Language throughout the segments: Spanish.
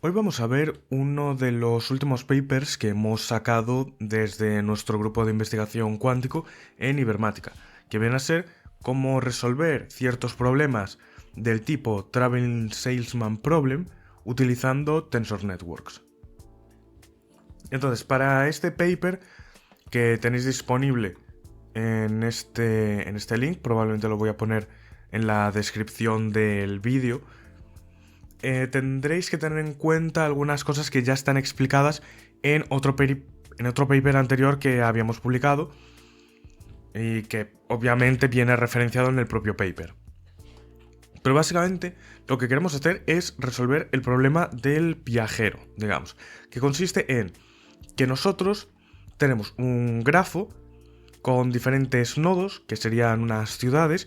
Hoy vamos a ver uno de los últimos papers que hemos sacado desde nuestro grupo de investigación cuántico en Ibermática, que viene a ser cómo resolver ciertos problemas del tipo Traveling Salesman Problem utilizando Tensor Networks. Entonces, para este paper que tenéis disponible en este link, probablemente lo voy a poner en la descripción del vídeo, tendréis que tener en cuenta algunas cosas que ya están explicadas en otro paper anterior que habíamos publicado y que obviamente viene referenciado en el propio paper. Pero básicamente lo que queremos hacer es resolver el problema del viajero, digamos, que consiste en que nosotros tenemos un grafo con diferentes nodos, que serían unas ciudades,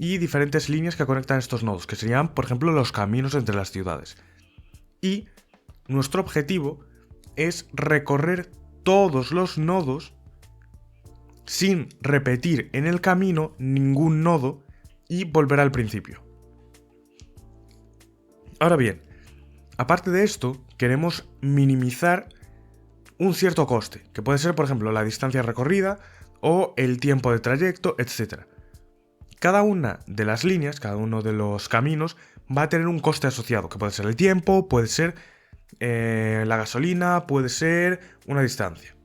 y diferentes líneas que conectan estos nodos, que serían, por ejemplo, los caminos entre las ciudades. Y nuestro objetivo es recorrer todos los nodos sin repetir en el camino ningún nodo y volver al principio. Ahora bien, aparte de esto, queremos minimizar un cierto coste, que puede ser, por ejemplo, la distancia recorrida o el tiempo de trayecto, etc. Cada una de las líneas, cada uno de los caminos, va a tener un coste asociado, que puede ser el tiempo, puede ser la gasolina, puede ser una distancia.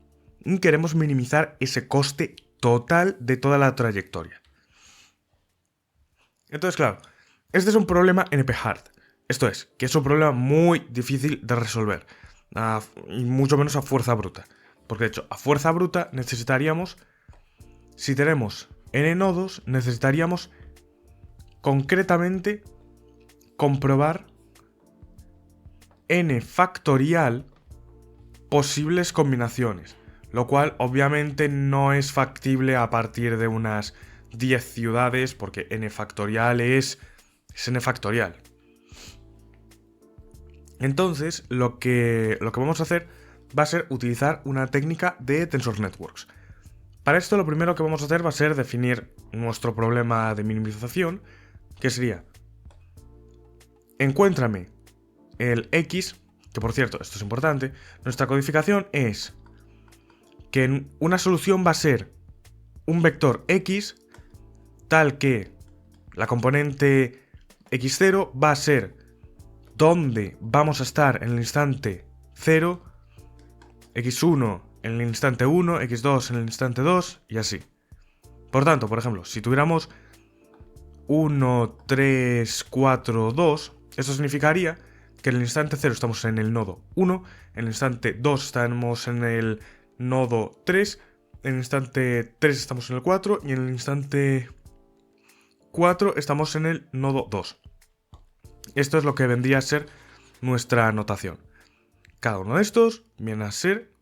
Y queremos minimizar ese coste total de toda la trayectoria. Entonces, claro, este es un problema NP-hard. Esto es, que es un problema muy difícil de resolver. Y mucho menos a fuerza bruta. Porque de hecho, a fuerza bruta necesitaríamos, si tenemos n nodos, necesitaríamos concretamente comprobar n factorial posibles combinaciones, lo cual obviamente no es factible a partir de unas 10 ciudades, porque n factorial es n factorial. Entonces, lo que vamos a hacer va a ser utilizar una técnica de Tensor Networks. Para esto lo primero que vamos a hacer va a ser definir nuestro problema de minimización, que sería: encuéntrame el x, que por cierto, esto es importante, nuestra codificación es que una solución va a ser un vector x tal que la componente x0 va a ser donde vamos a estar en el instante 0, x1 en el instante 1, x2 en el instante 2 y así. Por tanto, por ejemplo, si tuviéramos 1, 3, 4, 2, eso significaría que en el instante 0 estamos en el nodo 1, en el instante 2 estamos en el nodo 3, en el instante 3 estamos en el 4 y en el instante 4 estamos en el nodo 2. Esto es lo que vendría a ser nuestra notación. Cada uno de estos viene a ser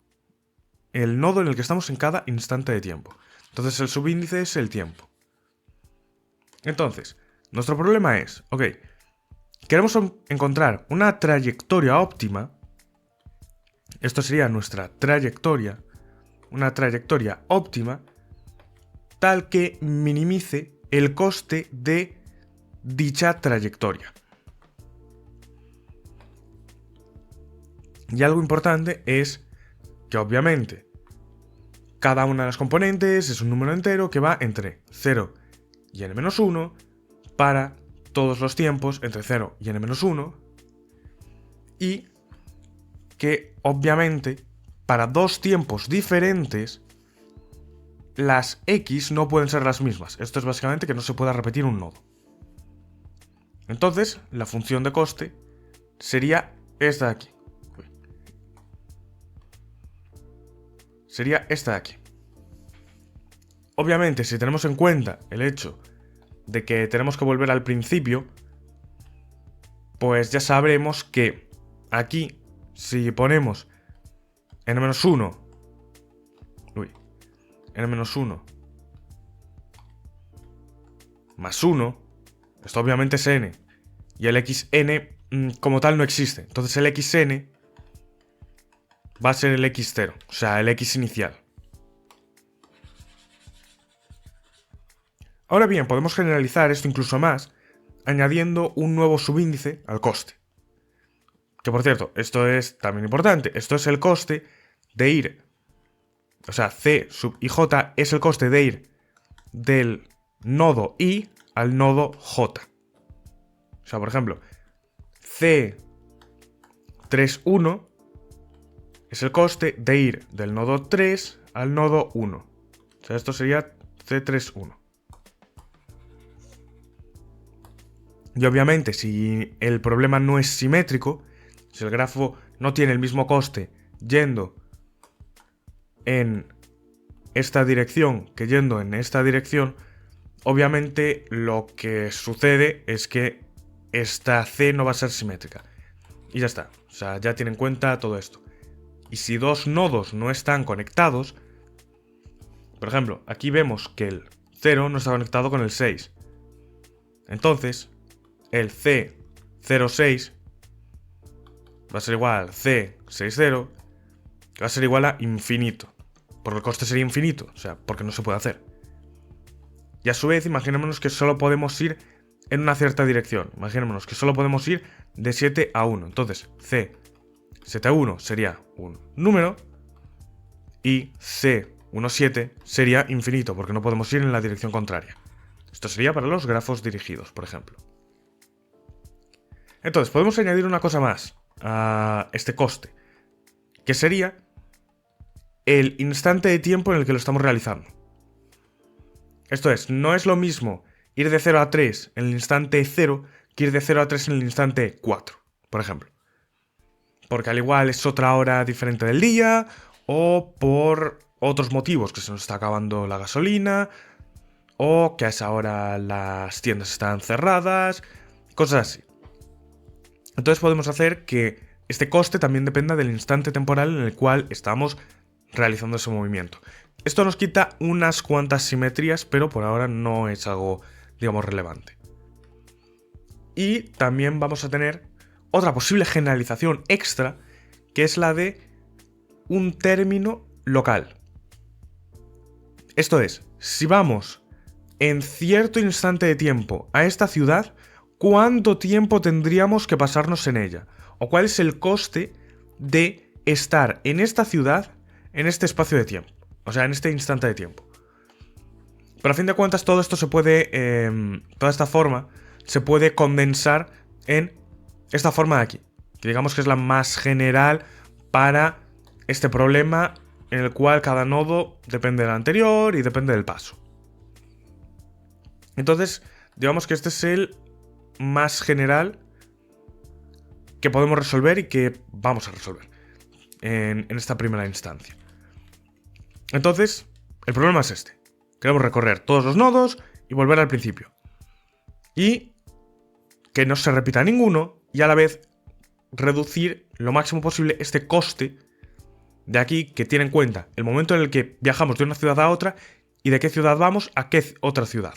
el nodo en el que estamos en cada instante de tiempo. Entonces el subíndice es el tiempo. Entonces, nuestro problema es, queremos encontrar una trayectoria óptima. Esto sería nuestra trayectoria, una trayectoria óptima, tal que minimice el coste de dicha trayectoria. Y algo importante es que obviamente cada una de las componentes es un número entero que va entre 0 y n-1 para todos los tiempos entre 0 y n-1, y que obviamente para dos tiempos diferentes las x no pueden ser las mismas. Esto es básicamente que no se pueda repetir un nodo. Entonces la función de coste sería esta de aquí. Sería esta de aquí. Obviamente, si tenemos en cuenta el hecho de que tenemos que volver al principio, pues ya sabremos que aquí, si ponemos n-1, n-1 más 1, esto obviamente es n, y el xn como tal no existe. Entonces el xn va a ser el x0, o sea, el x inicial. Ahora bien, podemos generalizar esto incluso más, añadiendo un nuevo subíndice al coste. Que por cierto, esto es también importante. Esto es el coste de ir. O sea, C sub IJ es el coste de ir del nodo I al nodo J. O sea, por ejemplo, C31 es el coste de ir del nodo 3 al nodo 1. O sea, esto sería C31. Y obviamente, si el problema no es simétrico, si el grafo no tiene el mismo coste yendo en esta dirección que yendo en esta dirección, obviamente lo que sucede es que esta C no va a ser simétrica. Y ya está. O sea, ya tiene en cuenta todo esto. Y si dos nodos no están conectados, por ejemplo, aquí vemos que el 0 no está conectado con el 6. Entonces, el C06 va a ser igual al C60, que va a ser igual a infinito. Porque el coste sería infinito, o sea, porque no se puede hacer. Y a su vez, imaginémonos que solo podemos ir en una cierta dirección. Imaginémonos que solo podemos ir de 7 a 1. Entonces, C7 a 1 sería un número y C17 sería infinito, porque no podemos ir en la dirección contraria. Esto sería para los grafos dirigidos, por ejemplo. Entonces, podemos añadir una cosa más a este coste, que sería el instante de tiempo en el que lo estamos realizando. Esto es, no es lo mismo ir de 0 a 3 en el instante 0 que ir de 0 a 3 en el instante 4, por ejemplo. Porque al igual es otra hora diferente del día, o por otros motivos, que se nos está acabando la gasolina, o que a esa hora las tiendas están cerradas, cosas así. Entonces podemos hacer que este coste también dependa del instante temporal en el cual estamos realizando ese movimiento. Esto nos quita unas cuantas simetrías, pero por ahora no es algo, digamos, relevante. Y también vamos a tener otra posible generalización extra, que es la de un término local. Esto es, si vamos en cierto instante de tiempo a esta ciudad, ¿cuánto tiempo tendríamos que pasarnos en ella? ¿O cuál es el coste de estar en esta ciudad en este espacio de tiempo? O sea, en este instante de tiempo. Pero a fin de cuentas todo esto se puede, toda esta forma se puede condensar en esta forma de aquí, que digamos que es la más general para este problema en el cual cada nodo depende del anterior y depende del paso. Entonces, digamos que este es el más general que podemos resolver y que vamos a resolver en esta primera instancia. Entonces, el problema es este. Queremos recorrer todos los nodos y volver al principio. Y que no se repita ninguno y a la vez reducir lo máximo posible este coste de aquí, que tiene en cuenta el momento en el que viajamos de una ciudad a otra y de qué ciudad vamos a qué otra ciudad.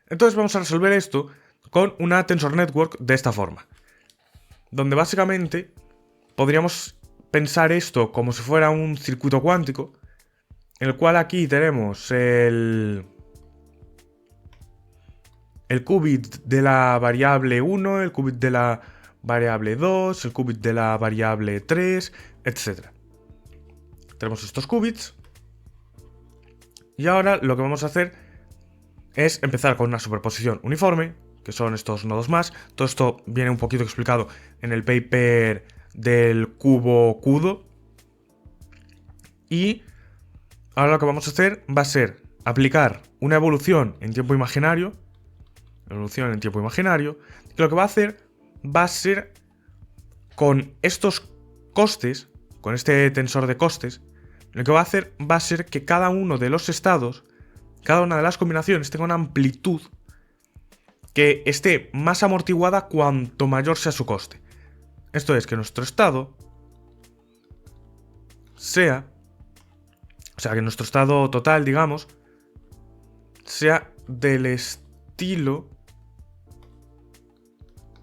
Entonces vamos a resolver esto con una Tensor Network de esta forma, donde básicamente podríamos pensar esto como si fuera un circuito cuántico, en el cual aquí tenemos el qubit de la variable 1, el qubit de la variable 2, el qubit de la variable 3, etc. Tenemos estos qubits. Y ahora lo que vamos a hacer es empezar con una superposición uniforme, que son estos nodos más. Todo esto viene un poquito explicado en el paper del cubo CUDO. Y ahora lo que vamos a hacer va a ser aplicar una evolución en tiempo imaginario. Evolución en tiempo imaginario. Que lo que va a hacer va a ser con estos costes, con este tensor de costes, lo que va a hacer va a ser que cada uno de los estados, cada una de las combinaciones tenga una amplitud que esté más amortiguada cuanto mayor sea su coste. Esto es que nuestro estado sea, o sea, que nuestro estado total, digamos, sea del estilo...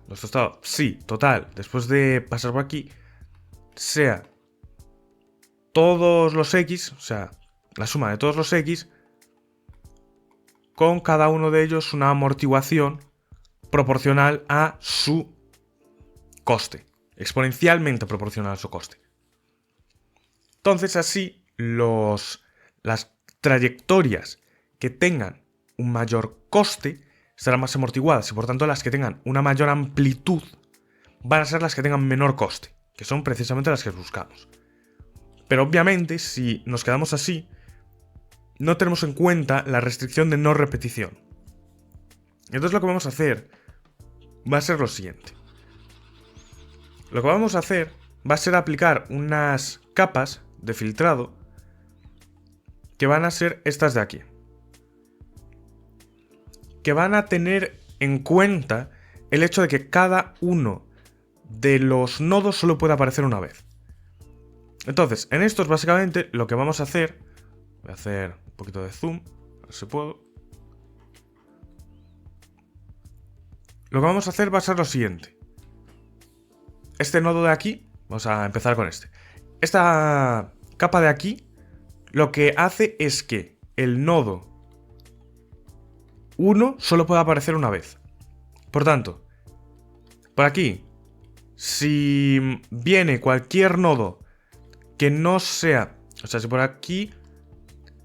Nuestro estado, sí, total, después de pasar por aquí, sea todos los X, o sea, la suma de todos los X, con cada uno de ellos una amortiguación proporcional a su coste, exponencialmente proporcional a su coste. Entonces así las trayectorias que tengan un mayor coste estarán más amortiguadas y por tanto las que tengan una mayor amplitud van a ser las que tengan menor coste, que son precisamente las que buscamos. Pero obviamente si nos quedamos así, no tenemos en cuenta la restricción de no repetición. Entonces lo que vamos a hacer va a ser lo siguiente. Lo que vamos a hacer va a ser aplicar unas capas de filtrado que van a ser estas de aquí. Que van a tener en cuenta el hecho de que cada uno de los nodos solo puede aparecer una vez. Entonces, en estos básicamente lo que vamos a hacer... Voy a hacer un poquito de zoom, a ver si puedo. Lo que vamos a hacer va a ser lo siguiente. Este nodo de aquí, vamos a empezar con este. Esta capa de aquí lo que hace es que el nodo 1 solo puede aparecer una vez. Por tanto, por aquí, si viene cualquier nodo que no sea... O sea, si por aquí,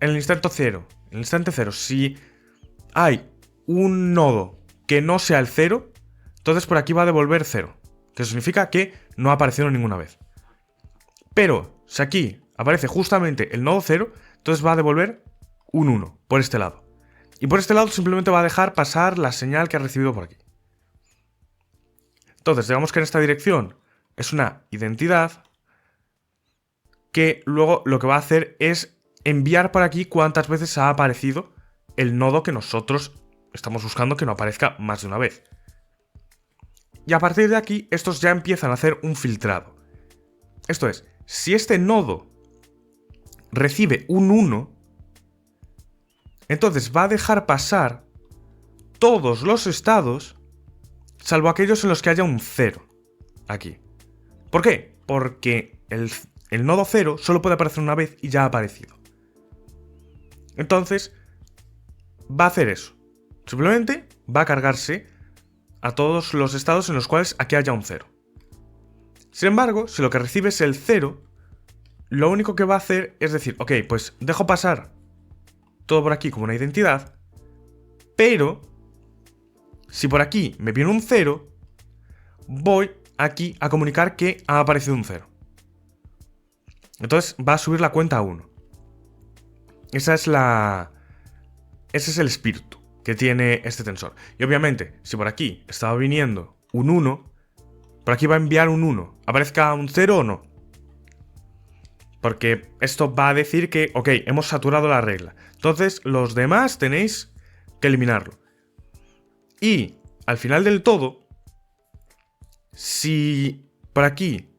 en el instante 0, si hay un nodo que no sea el 0, entonces por aquí va a devolver 0. Que significa que no ha aparecido ninguna vez. Pero si aquí aparece justamente el nodo 0, entonces va a devolver un 1 por este lado. Y por este lado simplemente va a dejar pasar la señal que ha recibido por aquí. Entonces, digamos que en esta dirección es una identidad que luego lo que va a hacer es enviar por aquí cuántas veces ha aparecido el nodo que nosotros estamos buscando que no aparezca más de una vez. Y a partir de aquí, estos ya empiezan a hacer un filtrado. Esto es, si este nodo recibe un 1, entonces va a dejar pasar todos los estados, salvo aquellos en los que haya un 0. Aquí. ¿Por qué? Porque el nodo 0 solo puede aparecer una vez y ya ha aparecido. Entonces, va a hacer eso. Simplemente va a cargarse a todos los estados en los cuales aquí haya un 0. Sin embargo, si lo que recibe es el 0, lo único que va a hacer es decir, ok, pues dejo pasar todo por aquí como una identidad, pero si por aquí me viene un 0, voy aquí a comunicar que ha aparecido un 0. Entonces va a subir la cuenta a 1. Ese es el espíritu que tiene este tensor. Y obviamente, si por aquí estaba viniendo un 1, por aquí va a enviar un 1. ¿Aparezca un 0 o no? Porque esto va a decir que, ok, hemos saturado la regla. Entonces, los demás tenéis que eliminarlo. Y, al final del todo, si por aquí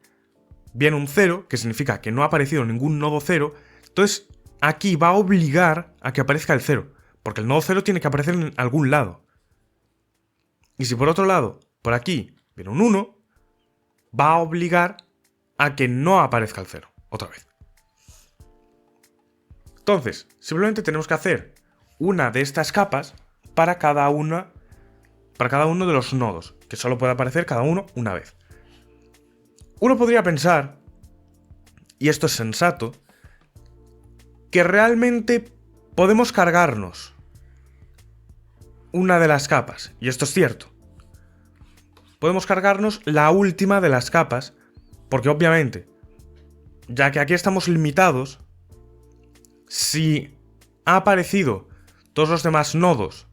viene un 0, que significa que no ha aparecido ningún nodo 0, entonces aquí va a obligar a que aparezca el 0. Porque el nodo 0 tiene que aparecer en algún lado. Y si por otro lado, por aquí, viene un 1, va a obligar a que no aparezca el 0, otra vez. Entonces, simplemente tenemos que hacer una de estas capas para cada uno de los nodos, que solo puede aparecer cada uno una vez. Uno podría pensar, y esto es sensato, que realmente podemos cargarnos una de las capas, y esto es cierto. Podemos cargarnos la última de las capas, porque obviamente, ya que aquí estamos limitados, si ha aparecido todos los demás nodos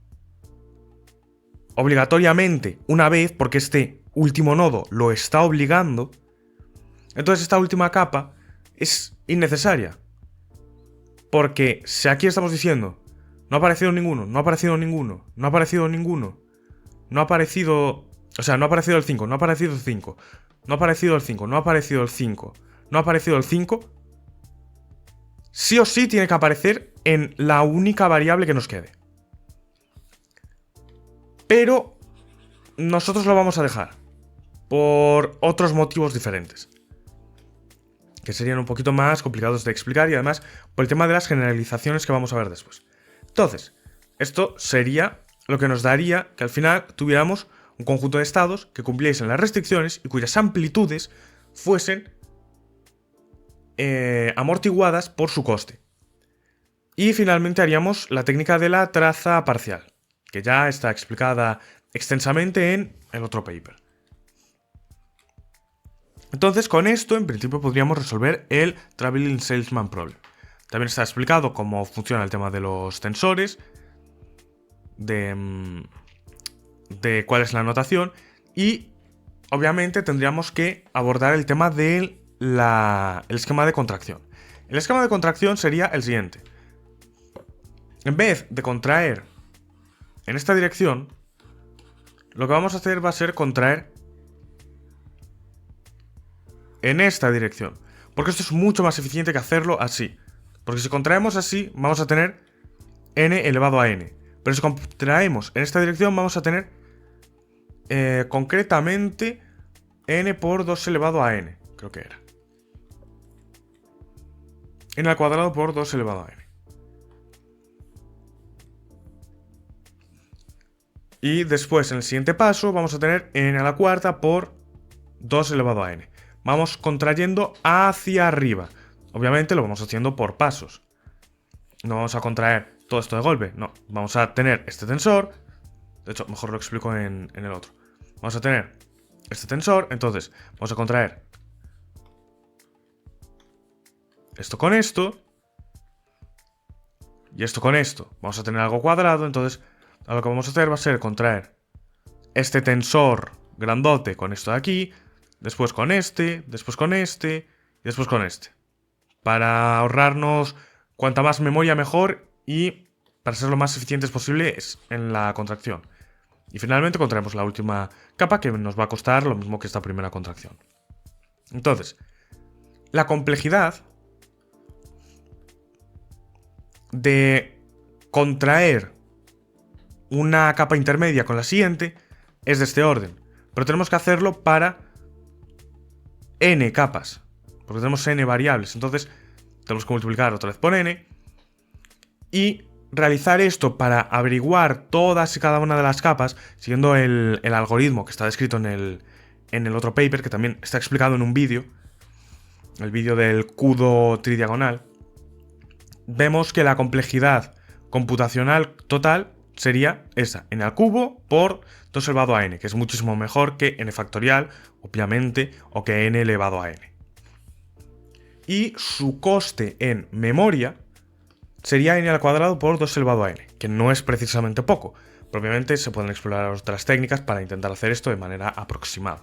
obligatoriamente una vez, porque este último nodo lo está obligando, entonces esta última capa es innecesaria. Porque si aquí estamos diciendo, no ha aparecido ninguno, no ha aparecido ninguno, no ha aparecido ninguno, no ha aparecido... O sea, no ha aparecido el 5, no ha aparecido el 5, no ha aparecido el 5, no ha aparecido el 5, no ha aparecido el 5, sí o sí tiene que aparecer en la única variable que nos quede. Pero nosotros lo vamos a dejar por otros motivos diferentes, que serían un poquito más complicados de explicar y además por el tema de las generalizaciones que vamos a ver después. Entonces, esto sería lo que nos daría que al final tuviéramos un conjunto de estados que cumpliesen las restricciones y cuyas amplitudes fuesen amortiguadas por su coste. Y finalmente haríamos la técnica de la traza parcial, que ya está explicada extensamente en el otro paper. Entonces, con esto, en principio, podríamos resolver el Traveling Salesman Problem. También está explicado cómo funciona el tema de los tensores, de cuál es la notación, y obviamente tendríamos que abordar el tema del esquema de contracción. El esquema de contracción sería el siguiente. En vez de contraer en esta dirección, lo que vamos a hacer va a ser contraer en esta dirección, porque esto es mucho más eficiente que hacerlo así. Porque si contraemos así, vamos a tener n elevado a n. Pero si contraemos en esta dirección, vamos a tener concretamente n por 2 elevado a n, creo que era. N al cuadrado por 2 elevado a n. Y después, en el siguiente paso, vamos a tener n a la cuarta por 2 elevado a n. Vamos contrayendo hacia arriba. Obviamente lo vamos haciendo por pasos. No vamos a contraer todo esto de golpe, no. Vamos a tener este tensor. De hecho, mejor lo explico en el otro. Vamos a tener este tensor, entonces vamos a contraer esto con esto. Y esto con esto. Vamos a tener algo cuadrado, entonces lo que vamos a hacer va a ser contraer este tensor grandote con esto de aquí, después con este, después con este y después con este. Para ahorrarnos cuanta más memoria mejor y para ser lo más eficientes posible en la contracción. Y finalmente contraemos la última capa, que nos va a costar lo mismo que esta primera contracción. Entonces, la complejidad de contraer una capa intermedia con la siguiente es de este orden, pero tenemos que hacerlo para n capas, porque tenemos n variables, entonces tenemos que multiplicar otra vez por n y realizar esto para averiguar todas y cada una de las capas siguiendo el algoritmo que está descrito en el otro paper, que también está explicado en un vídeo, el vídeo del CUDO tridiagonal. Vemos que la complejidad computacional total sería esa, n al cubo por 2 elevado a n, que es muchísimo mejor que n factorial, obviamente, o que n elevado a n. Y su coste en memoria sería n al cuadrado por 2 elevado a n, que no es precisamente poco. Pero obviamente se pueden explorar otras técnicas para intentar hacer esto de manera aproximada.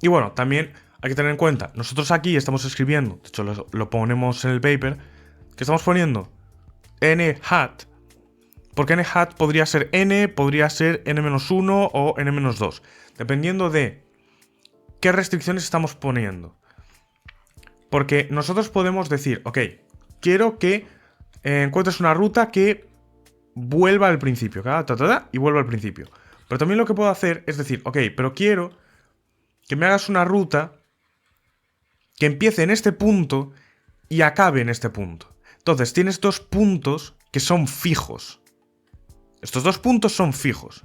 Y bueno, también hay que tener en cuenta, nosotros aquí estamos escribiendo, de hecho lo ponemos en el paper, que estamos poniendo n hat, porque n hat podría ser n, podría ser n-1 o n-2, dependiendo de qué restricciones estamos poniendo. Porque nosotros podemos decir, ok, quiero que encuentres una ruta que vuelva al principio, y vuelva al principio. Pero también lo que puedo hacer es decir, ok, pero quiero que me hagas una ruta que empiece en este punto y acabe en este punto. Entonces tienes dos puntos que son fijos. Estos dos puntos son fijos.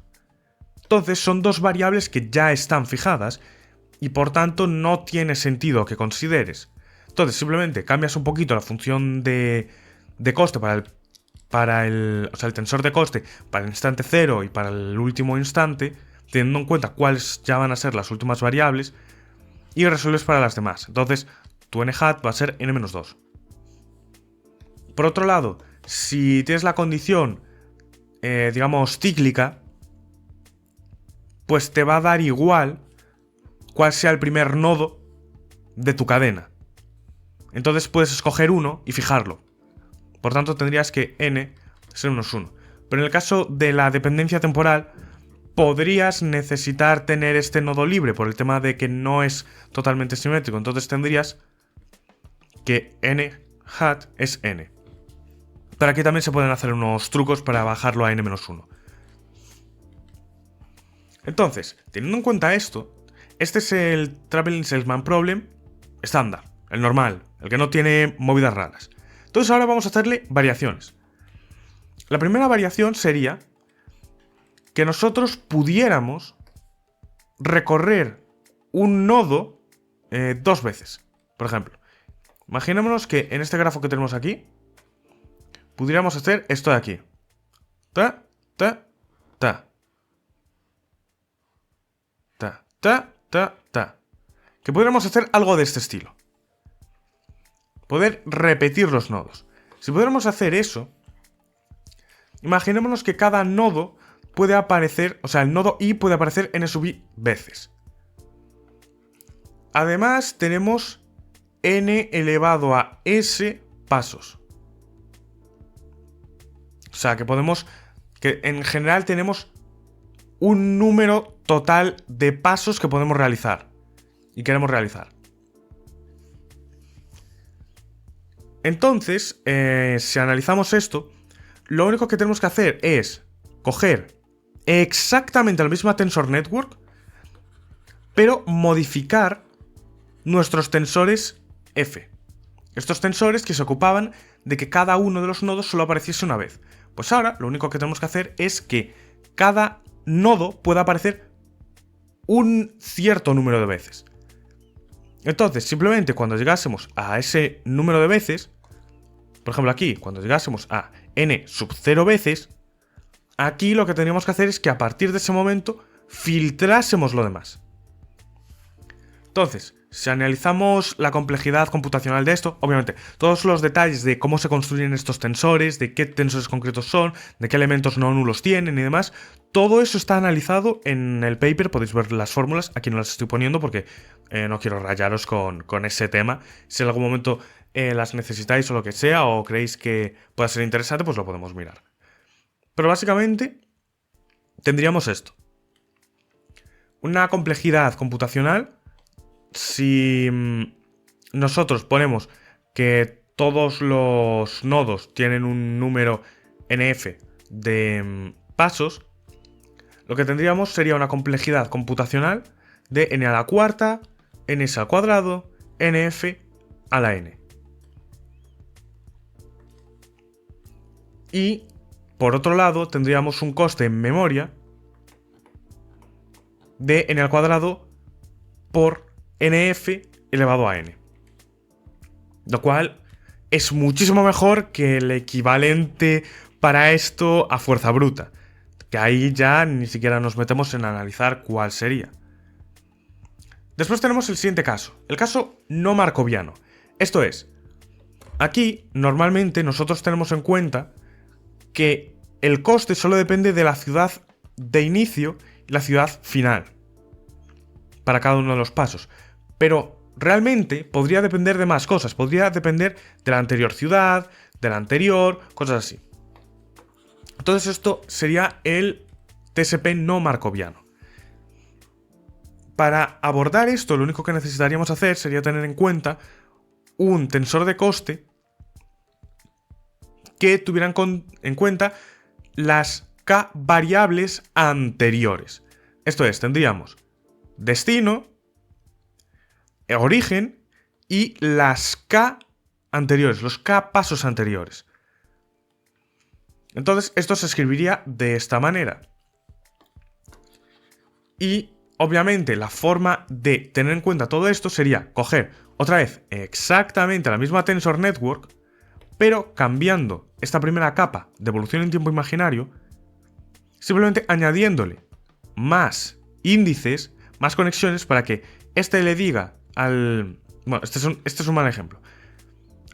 Entonces son dos variables que ya están fijadas y por tanto no tiene sentido que consideres. Entonces simplemente cambias un poquito la función de coste o sea, el tensor de coste para el instante 0 y para el último instante, teniendo en cuenta cuáles ya van a ser las últimas variables, y resuelves para las demás. Entonces tu n hat va a ser n-2. Por otro lado, si tienes la condición, digamos, cíclica, pues te va a dar igual cuál sea el primer nodo de tu cadena. Entonces puedes escoger uno y fijarlo. Por tanto, tendrías que n ser -1. Pero en el caso de la dependencia temporal, podrías necesitar tener este nodo libre por el tema de que no es totalmente simétrico. Entonces tendrías que n hat es n. Pero aquí también se pueden hacer unos trucos para bajarlo a n-1. Entonces, teniendo en cuenta esto, este es el Traveling Salesman Problem estándar, el normal, el que no tiene movidas raras. Entonces ahora vamos a hacerle variaciones. La primera variación sería que nosotros pudiéramos recorrer un nodo 2 veces. Por ejemplo, imaginémonos que en este grafo que tenemos aquí pudiéramos hacer esto de aquí. Ta, ta, ta. Ta, ta, ta, ta. Que pudiéramos hacer algo de este estilo. Poder repetir los nodos. Si pudiéramos hacer eso, imaginémonos que cada nodo puede aparecer, o sea, el nodo i puede aparecer n sub i veces. Además, tenemos n elevado a s pasos. O sea, que en general tenemos un número total de pasos que podemos realizar y queremos realizar. Entonces, si analizamos esto, lo único que tenemos que hacer es coger exactamente la misma Tensor Network, pero modificar nuestros tensores F. Estos tensores que se ocupaban de que cada uno de los nodos solo apareciese una vez. Pues ahora lo único que tenemos que hacer es que cada nodo pueda aparecer un cierto número de veces. Entonces, simplemente cuando llegásemos a ese número de veces, por ejemplo aquí, cuando llegásemos a n sub 0 veces, aquí lo que tendríamos que hacer es que a partir de ese momento filtrásemos lo demás. Entonces, si analizamos la complejidad computacional de esto, obviamente, todos los detalles de cómo se construyen estos tensores, de qué tensores concretos son, de qué elementos no nulos tienen y demás, todo eso está analizado en el paper, podéis ver las fórmulas, aquí no las estoy poniendo porque no quiero rayaros con ese tema. Si en algún momento las necesitáis o lo que sea, o creéis que pueda ser interesante, pues lo podemos mirar. Pero básicamente tendríamos esto. Una complejidad computacional. Si nosotros ponemos que todos los nodos tienen un número nf de pasos, lo que tendríamos sería una complejidad computacional de n a la cuarta, ns al cuadrado, nf a la n. Y, por otro lado, tendríamos un coste en memoria de n al cuadrado por nf elevado a n. Lo cual es muchísimo mejor que el equivalente para esto a fuerza bruta. Que ahí ya ni siquiera nos metemos en analizar cuál sería. Después tenemos el siguiente caso. El caso no markoviano. Esto es, aquí normalmente nosotros tenemos en cuenta que el coste solo depende de la ciudad de inicio y la ciudad final para cada uno de los pasos. Pero realmente podría depender de más cosas. Podría depender de la anterior ciudad, de la anterior, cosas así. Entonces esto sería el TSP no markoviano. Para abordar esto, lo único que necesitaríamos hacer sería tener en cuenta un tensor de coste que tuvieran en cuenta las k variables anteriores. Esto es, tendríamos destino, origen y las k anteriores, los k pasos anteriores. Entonces esto se escribiría de esta manera. Y obviamente la forma de tener en cuenta todo esto sería coger otra vez exactamente la misma Tensor Network, pero cambiando esta primera capa de evolución en tiempo imaginario, simplemente añadiéndole más índices, más conexiones para que este le diga al... Bueno, este es un mal ejemplo.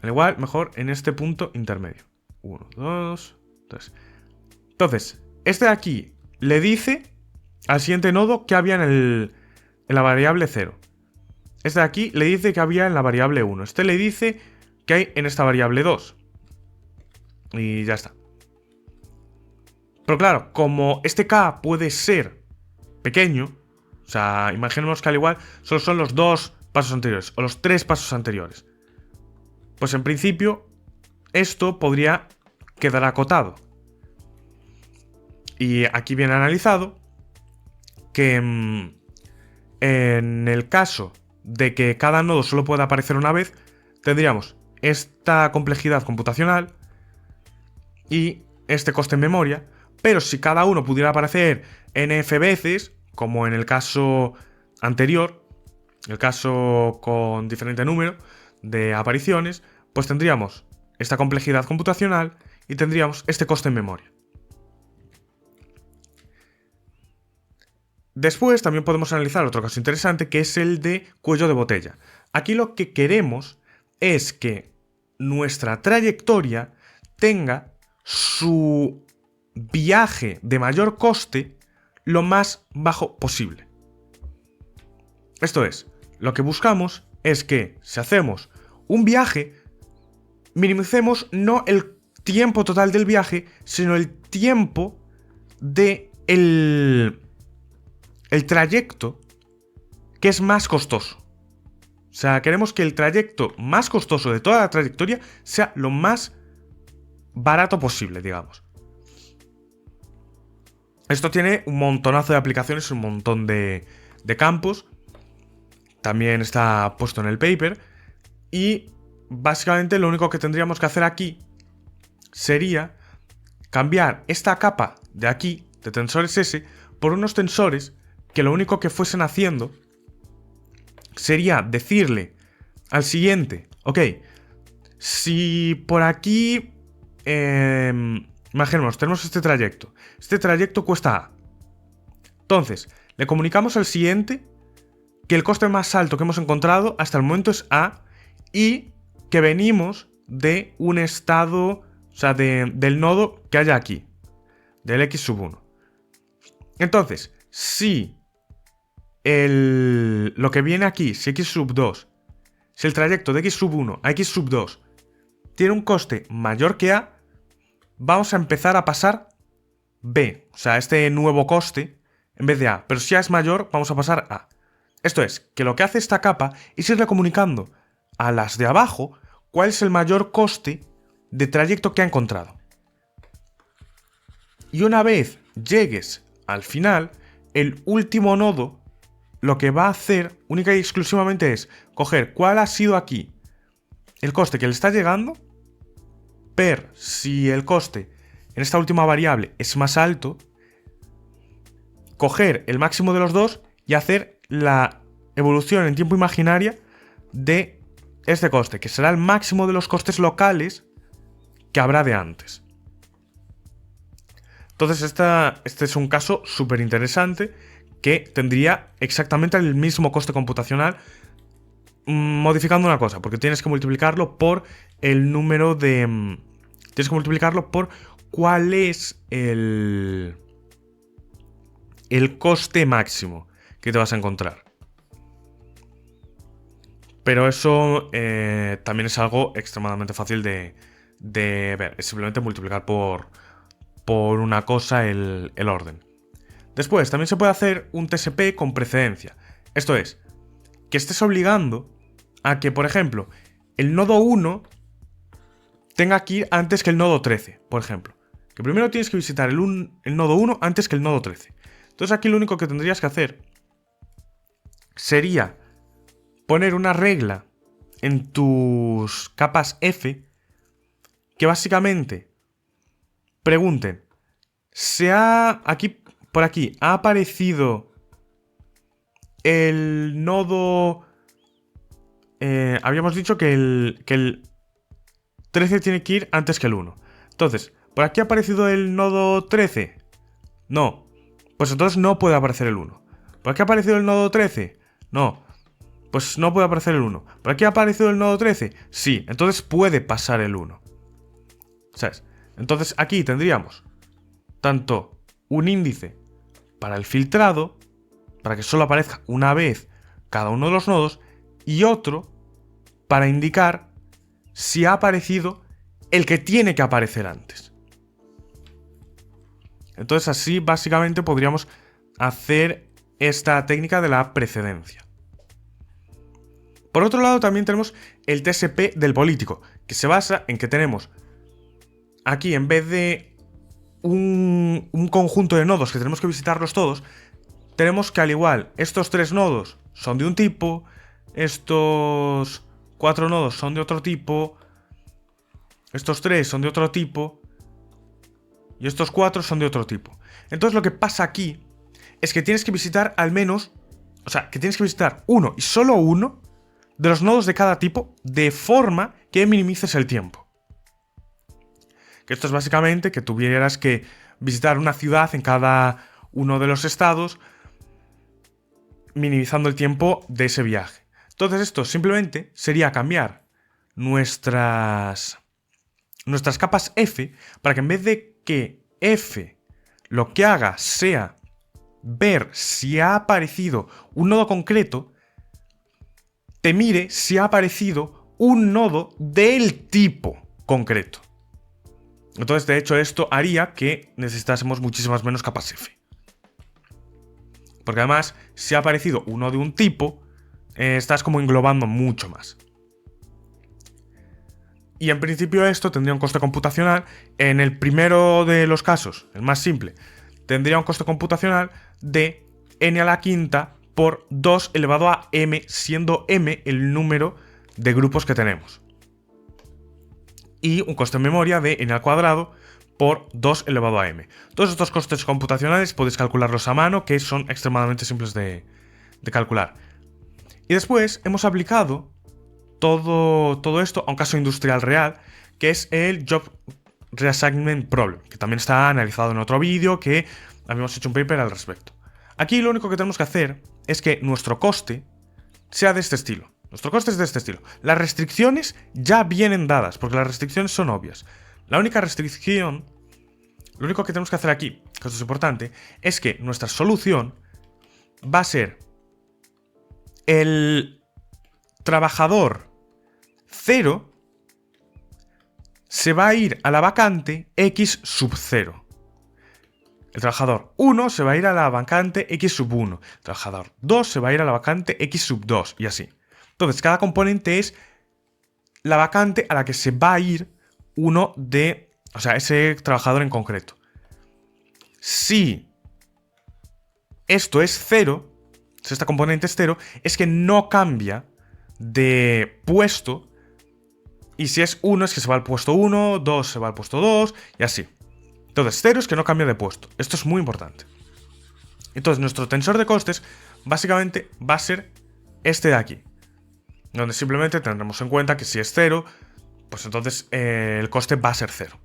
Al igual, mejor en este punto intermedio. 1, 2, 3. Entonces, este de aquí le dice al siguiente nodo que había en la variable 0. Este de aquí le dice que había en la variable 1. Este le dice que hay en esta variable 2. Y ya está. Pero claro, como este k puede ser pequeño, o sea, imaginemos que al igual solo son los 2 pasos anteriores o los 3 pasos anteriores. Pues en principio esto podría quedar acotado. Y aquí viene analizado que en el caso de que cada nodo solo pueda aparecer una vez, tendríamos esta complejidad computacional y este coste en memoria, pero si cada uno pudiera aparecer nf veces, como en el caso anterior, el caso con diferente número de apariciones, pues tendríamos esta complejidad computacional y tendríamos este coste en memoria. Después también podemos analizar otro caso interesante, que es el de cuello de botella. Aquí lo que queremos es que nuestra trayectoria tenga su viaje de mayor coste lo más bajo posible. Esto es, lo que buscamos es que si hacemos un viaje, minimicemos no el tiempo total del viaje, sino el tiempo de el trayecto que es más costoso. O sea, queremos que el trayecto más costoso de toda la trayectoria sea lo más barato posible, digamos. Esto tiene un montonazo de aplicaciones, un montón de campos. También está puesto en el paper. Y básicamente lo único que tendríamos que hacer aquí sería cambiar esta capa de aquí, de tensores S, por unos tensores que lo único que fuesen haciendo sería decirle al siguiente, ok, si por aquí, imaginemos, tenemos este trayecto cuesta A. Entonces, le comunicamos al siguiente que el coste más alto que hemos encontrado hasta el momento es A y que venimos de un estado, o sea, del nodo que haya aquí, del x1. Entonces, si lo que viene aquí, si x2, si el trayecto de x1 a x2 tiene un coste mayor que A, vamos a empezar a pasar B, o sea, este nuevo coste en vez de A. Pero si A es mayor, vamos a pasar A. Esto es, que lo que hace esta capa es irle comunicando a las de abajo cuál es el mayor coste de trayecto que ha encontrado. Y una vez llegues al final, el último nodo lo que va a hacer única y exclusivamente es coger cuál ha sido aquí el coste que le está llegando, ver si el coste en esta última variable es más alto, coger el máximo de los dos y hacer la evolución en tiempo imaginaria de este coste, que será el máximo de los costes locales que habrá de antes. Entonces este es un caso súper interesante que tendría exactamente el mismo coste computacional, modificando una cosa, porque tienes que multiplicarlo por el número de... Tienes que multiplicarlo por cuál es el coste máximo que te vas a encontrar. Pero eso también es algo extremadamente fácil de ver. Es simplemente multiplicar por una cosa el orden. Después, también se puede hacer un TSP con precedencia. Esto es, que estés obligando a que, por ejemplo, el nodo 1 tenga que ir antes que el nodo 13, por ejemplo. Que primero tienes que visitar el nodo 1 antes que el nodo 13. Entonces aquí lo único que tendrías que hacer sería poner una regla en tus capas F que básicamente pregunten, por aquí ha aparecido el nodo... habíamos dicho que el 13 tiene que ir antes que el 1. Entonces, ¿por aquí ha aparecido el nodo 13? No. Pues entonces no puede aparecer el 1. ¿Por aquí ha aparecido el nodo 13? No. Pues no puede aparecer el 1. ¿Por aquí ha aparecido el nodo 13? Sí. Entonces puede pasar el 1. ¿Sabes? Entonces aquí tendríamos tanto un índice para el filtrado, para que solo aparezca una vez cada uno de los nodos, y otro para indicar si ha aparecido el que tiene que aparecer antes. Entonces así básicamente podríamos hacer esta técnica de la precedencia. Por otro lado también tenemos el TSP del político, que se basa en que tenemos aquí, en vez de un conjunto de nodos que tenemos que visitarlos todos, tenemos que al igual estos 3 nodos son de un tipo, estos 4 nodos son de otro tipo, estos 3 son de otro tipo y estos 4 son de otro tipo. Entonces lo que pasa aquí es que tienes que visitar al menos, o sea, que tienes que visitar uno y solo uno de los nodos de cada tipo de forma que minimices el tiempo. Que esto es básicamente que tuvieras que visitar una ciudad en cada uno de los estados, minimizando el tiempo de ese viaje. Entonces esto simplemente sería cambiar nuestras capas F para que en vez de que F lo que haga sea ver si ha aparecido un nodo concreto, te mire si ha aparecido un nodo del tipo concreto. Entonces, de hecho, esto haría que necesitásemos muchísimas menos capas F. Porque además, si ha aparecido uno de un tipo, estás como englobando mucho más. Y en principio esto tendría un coste computacional. En el primero de los casos, el más simple, tendría un coste computacional de n a la quinta por 2 elevado a m, siendo m el número de grupos que tenemos. Y un coste en memoria de n al cuadrado por 2 elevado a m. Todos estos costes computacionales podéis calcularlos a mano, que son extremadamente simples de calcular. Y después hemos aplicado todo esto a un caso industrial real, que es el Job Reassignment Problem, que también está analizado en otro vídeo, que habíamos hecho un paper al respecto. Aquí lo único que tenemos que hacer es que nuestro coste sea de este estilo. Nuestro coste es de este estilo. Las restricciones ya vienen dadas, porque las restricciones son obvias. La única restricción, lo único que tenemos que hacer aquí, que esto es importante, es que nuestra solución va a ser el trabajador 0 se va a ir a la vacante X sub 0. El trabajador 1 se va a ir a la vacante X sub 1. El trabajador 2 se va a ir a la vacante X sub 2 y así. Entonces, cada componente es la vacante a la que se va a ir uno de, o sea, ese trabajador en concreto. Si esto es 0, si esta componente es 0, es que no cambia de puesto. Y si es 1 es que se va al puesto 1, 2 se va al puesto 2 y así. Entonces 0 es que no cambia de puesto. Esto es muy importante. Entonces nuestro tensor de costes básicamente va a ser este de aquí, donde simplemente tendremos en cuenta que si es 0, pues entonces el coste va a ser 0.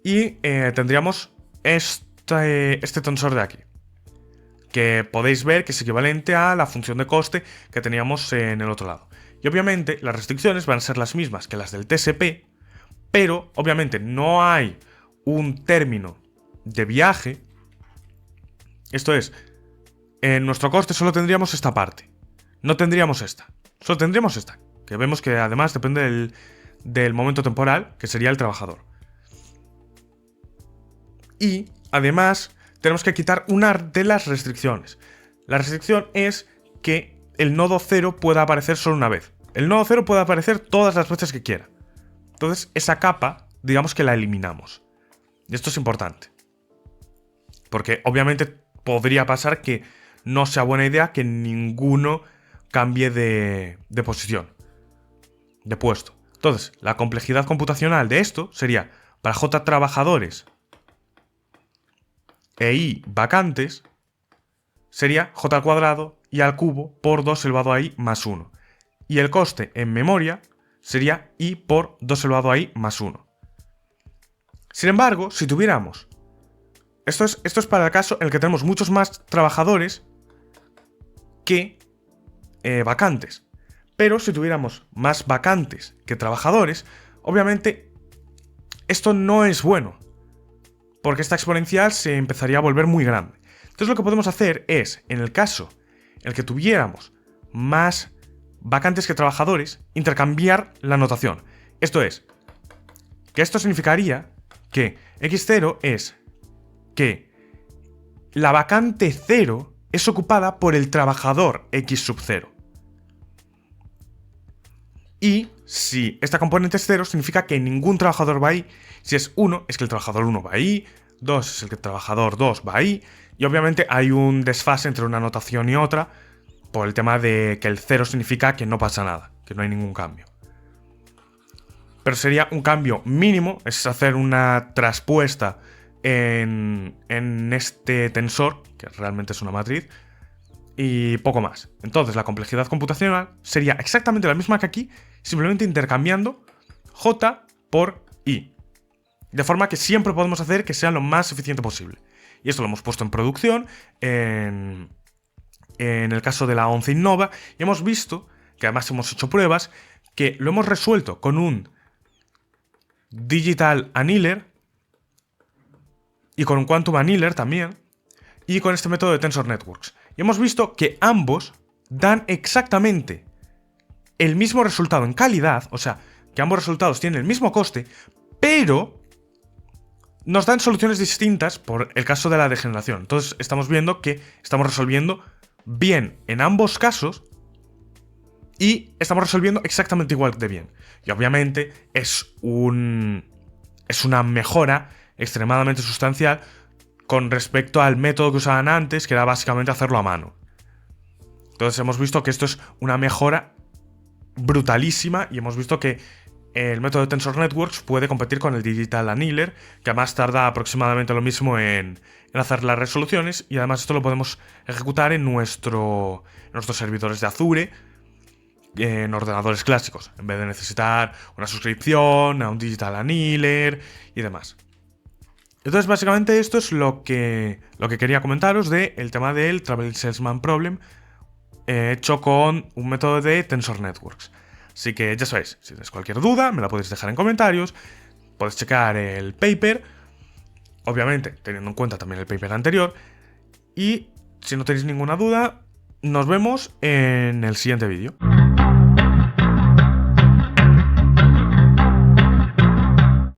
Y tendríamos este tensor de aquí, que podéis ver que es equivalente a la función de coste que teníamos en el otro lado. Y obviamente las restricciones van a ser las mismas que las del TSP, pero obviamente no hay un término de viaje. Esto es, en nuestro coste solo tendríamos esta parte, no tendríamos esta, solo tendríamos esta, que vemos que además depende del momento temporal, que sería el trabajador. Y además tenemos que quitar una de las restricciones. La restricción es que el nodo 0 pueda aparecer solo una vez. El nodo 0 puede aparecer todas las veces que quiera. Entonces esa capa, digamos que la eliminamos. Y esto es importante, porque obviamente podría pasar que no sea buena idea que ninguno cambie de posición, de puesto. Entonces, la complejidad computacional de esto sería, para J trabajadores e I vacantes, sería J al cuadrado y al cubo por 2 elevado a I más 1. Y el coste en memoria sería I por 2 elevado a I más 1. Sin embargo, si tuviéramos... Esto es para el caso en el que tenemos muchos más trabajadores que vacantes. Pero si tuviéramos más vacantes que trabajadores, obviamente esto no es bueno, porque esta exponencial se empezaría a volver muy grande. Entonces lo que podemos hacer es, en el caso en el que tuviéramos más vacantes que trabajadores, intercambiar la notación. Esto es, que esto significaría que x0 es que la vacante 0 es ocupada por el trabajador x sub 0. Y si esta componente es 0, significa que ningún trabajador va ahí. Si es 1, es que el trabajador 1 va ahí, 2 es el que el trabajador 2 va ahí, y obviamente hay un desfase entre una notación y otra, por el tema de que el 0 significa que no pasa nada, que no hay ningún cambio. Pero sería un cambio mínimo, es hacer una traspuesta en este tensor, que realmente es una matriz, y poco más. Entonces la complejidad computacional sería exactamente la misma que aquí, simplemente intercambiando J por I. De forma que siempre podemos hacer que sea lo más eficiente posible. Y esto lo hemos puesto en producción, en el caso de la 11 Innova, y hemos visto, que además hemos hecho pruebas, que lo hemos resuelto con un Digital Annealer y con un Quantum Annealer también, y con este método de Tensor Networks. Y hemos visto que ambos dan exactamente el mismo resultado en calidad, o sea, que ambos resultados tienen el mismo coste, pero nos dan soluciones distintas por el caso de la degeneración. Entonces estamos viendo que estamos resolviendo bien en ambos casos y estamos resolviendo exactamente igual de bien. Y obviamente es una mejora extremadamente sustancial con respecto al método que usaban antes, que era básicamente hacerlo a mano. Entonces hemos visto que esto es una mejora brutalísima y hemos visto que el método de Tensor Networks puede competir con el Digital Annealer, que además tarda aproximadamente lo mismo en hacer las resoluciones, y además esto lo podemos ejecutar en nuestros servidores de Azure, en ordenadores clásicos, en vez de necesitar una suscripción a un Digital Annealer y demás. Entonces básicamente esto es lo que quería comentaros del tema del Travel Salesman Problem hecho con un método de Tensor Networks. Así que ya sabéis, si tenéis cualquier duda me la podéis dejar en comentarios, podéis checar el paper, obviamente teniendo en cuenta también el paper anterior, y si no tenéis ninguna duda, nos vemos en el siguiente vídeo.